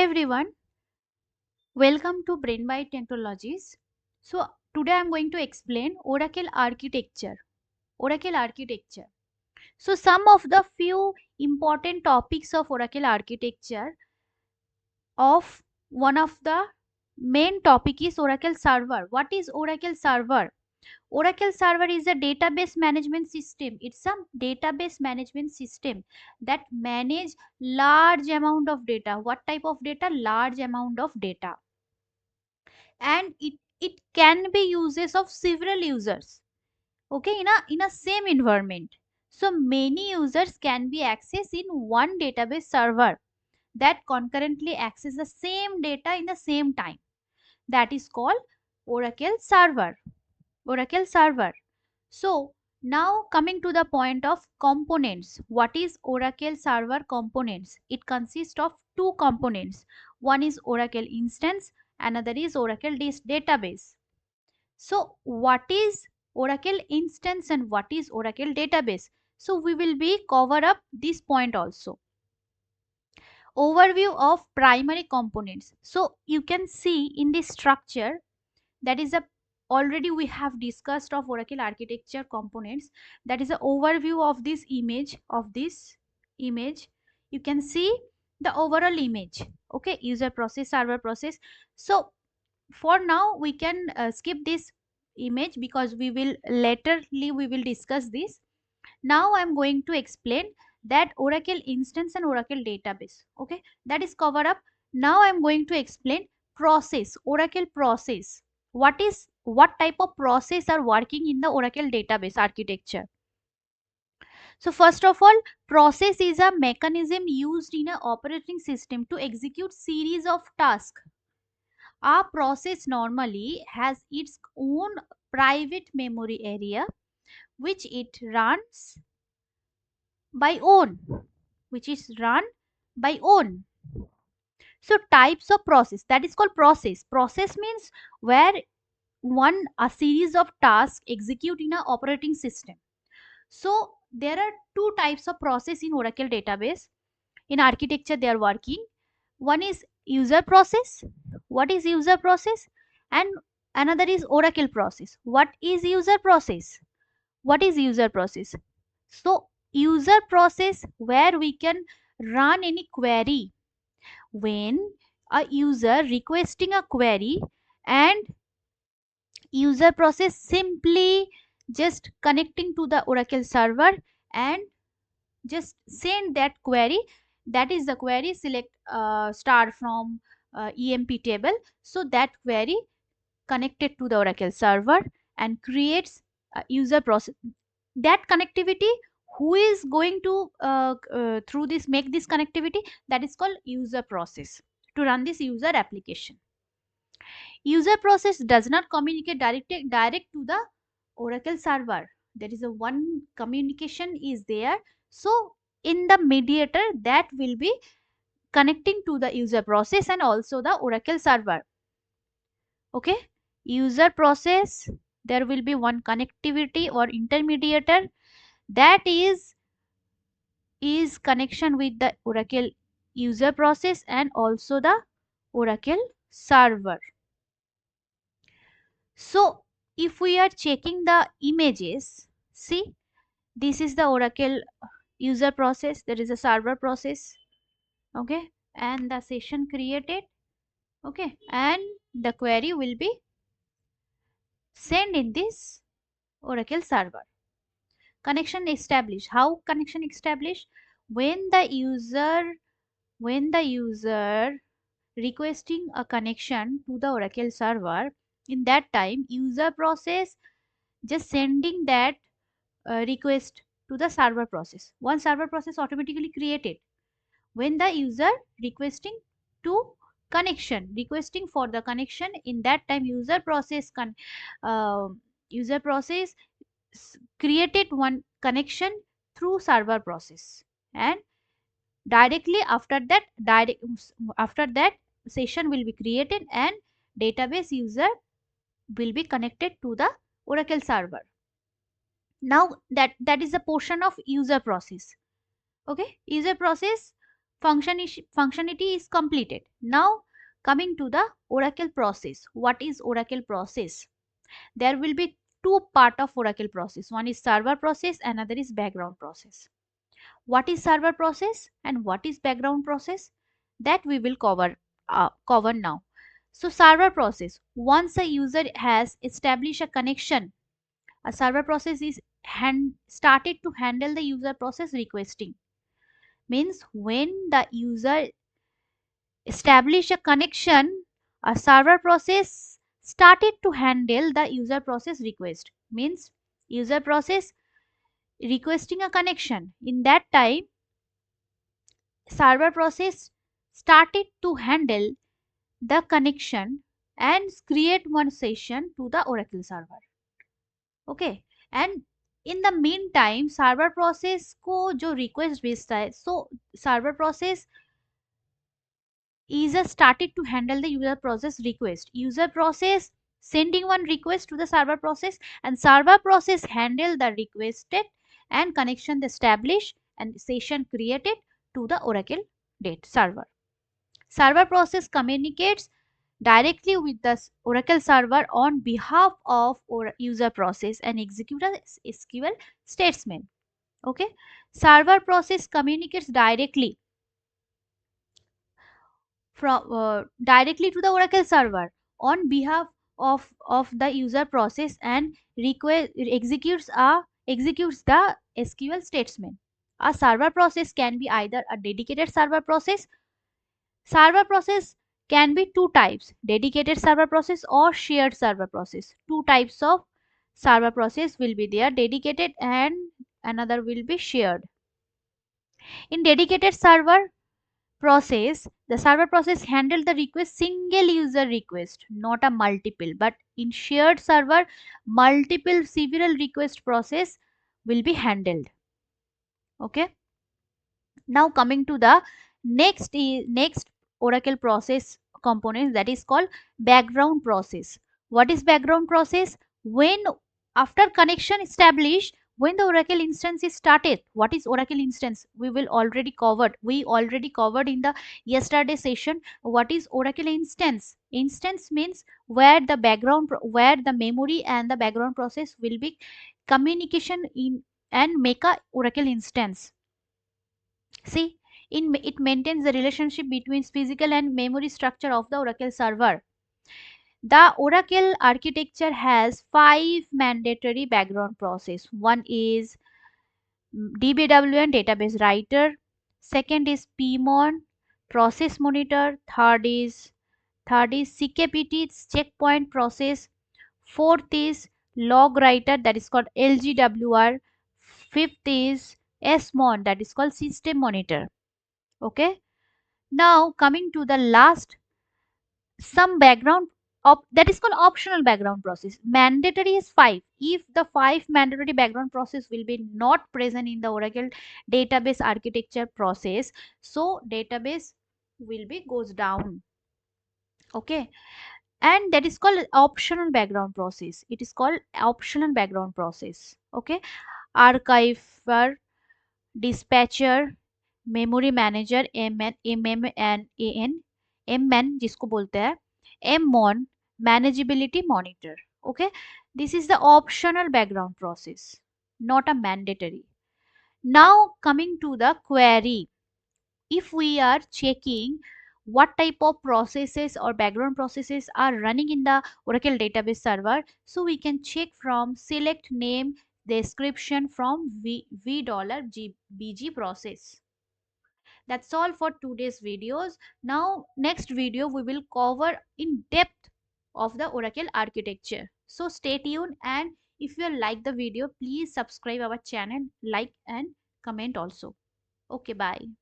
everyone, welcome to BrainBite Technologies. So today I am going to explain Oracle architecture. Oracle architecture. So some of the few important topics of Oracle architecture of one of the main topic is Oracle server. What is Oracle server? Oracle server is a database management system. It's a database management system that manage large amount of data. What type of data? Large amount of data. And it can be uses of several users, okay, in a same environment. So many users can be accessed in one database server that concurrently access the same data in the same time. That is called Oracle server. Oracle server. So now coming to the point of components. What is Oracle server components? It consists of two components. One is Oracle instance, another is Oracle database. So what is Oracle instance and what is Oracle database? So we will be cover up this point also. Overview of primary components. So you can see in this structure, that is a already we have discussed of Oracle architecture components. That is an overview of this image. You can see the overall image, okay, user process, server process. So for now we can skip this image because we will laterly we will discuss this. Now I am going to explain that Oracle instance and Oracle database, okay, that is cover up. Now I am going to explain process, Oracle process. What type of process are working in the Oracle database architecture? So first of all, process is a mechanism used in an operating system to execute series of tasks. A process normally has its own private memory area which it runs by own, which is run by own. So types of process, that is called process. Process means where a series of tasks execute in an operating system. So there are two types of process in Oracle database. In architecture they are working. One is user process. What is user process? And another is Oracle process. What is user process? What is user process? So user process where we can run any query. When a user requesting a query, and user process simply just connecting to the Oracle server and just send that query. That is the query, select star from emp table. So that query connected to the Oracle server and creates a user process. That connectivity, who is going to through this make this connectivity, that is called user process to run this user application. User process does not communicate direct to the Oracle server. There is a one communication is there. So in the mediator that will be connecting to the user process and also the Oracle server. Okay, user process, there will be one connectivity or intermediator that is connection with the Oracle user process and also the Oracle server. So if we are checking the images, see, this is the Oracle user process, there is a server process, okay, and the session created, okay, and the query will be sent in this Oracle server. Connection established. How connection established? When the user requesting a connection to the Oracle server, in that time user process just sending that request to the server process. One server process automatically created. When the user requesting requesting for the connection, in that time user process created one connection through server process, and directly after that session will be created and database user will be connected to the Oracle server. Now that is a portion of user process. Okay, user process functionality is completed. Now coming to the Oracle process. What is Oracle process? There will be two part of Oracle process. One is server process, another is background process. What is server process and what is background process? That we will cover now. So server process, once a user has established a connection, a server process is started to handle the user process requesting. Means when the user establish a connection, a server process started to handle the user process request. Means user process requesting a connection. In that time, server process started to handle the connection and create one session to the Oracle server. Okay, and in the meantime server process को जो request भेजता है, so server process is started to handle the user process request. User process sending one request to the server process, and server process handle the requested and connection established and session created to the Oracle date server. Server process communicates directly with the Oracle server on behalf of user process and execute a SQL statement. Okay, server process communicates directly to the Oracle server on behalf of the user process and executes the SQL statement. A server process can be either a dedicated server process. Server process can be two types: dedicated server process or shared server process. Two types of server process will be there: dedicated and another will be shared. In dedicated server process, the server process handle the request single user request, not a multiple. But in shared server, multiple several request process will be handled. Okay, now coming to the next Oracle process component, that is called background process. What is background process? When after connection established, when the Oracle instance is started. What is Oracle instance? We already covered in the yesterday session. What is Oracle instance? Instance means where the where the memory and the background process will be communication in and make a Oracle instance. See, it maintains the relationship between physical and memory structure of the Oracle server. The Oracle architecture has 5 mandatory background process. One is DBWn, database writer. Second is PMON, process monitor. Third is CKPT, checkpoint process. Fourth is log writer, that is called LGWR. Fifth is SMON, that is called system monitor. Okay, now coming to the last, some background that is called optional background process. Mandatory is 5. If the 5 mandatory background process will be not present in the Oracle database architecture process, so database will be goes down. Okay, and that is called optional background process. It is called optional background process. Okay, archiver, dispatcher, memory manager MN जिसको बोलते हैं MON, manageability monitor. Okay, this is the optional background process, not a mandatory. Now coming to the query. If we are checking what type of processes or background processes are running in the Oracle database server, so we can check from select name description from $bg process. That's all for today's videos. Now next video we will cover in depth of the Oracle architecture. So stay tuned, and if you like the video, please subscribe our channel, like and comment also. Okay, bye.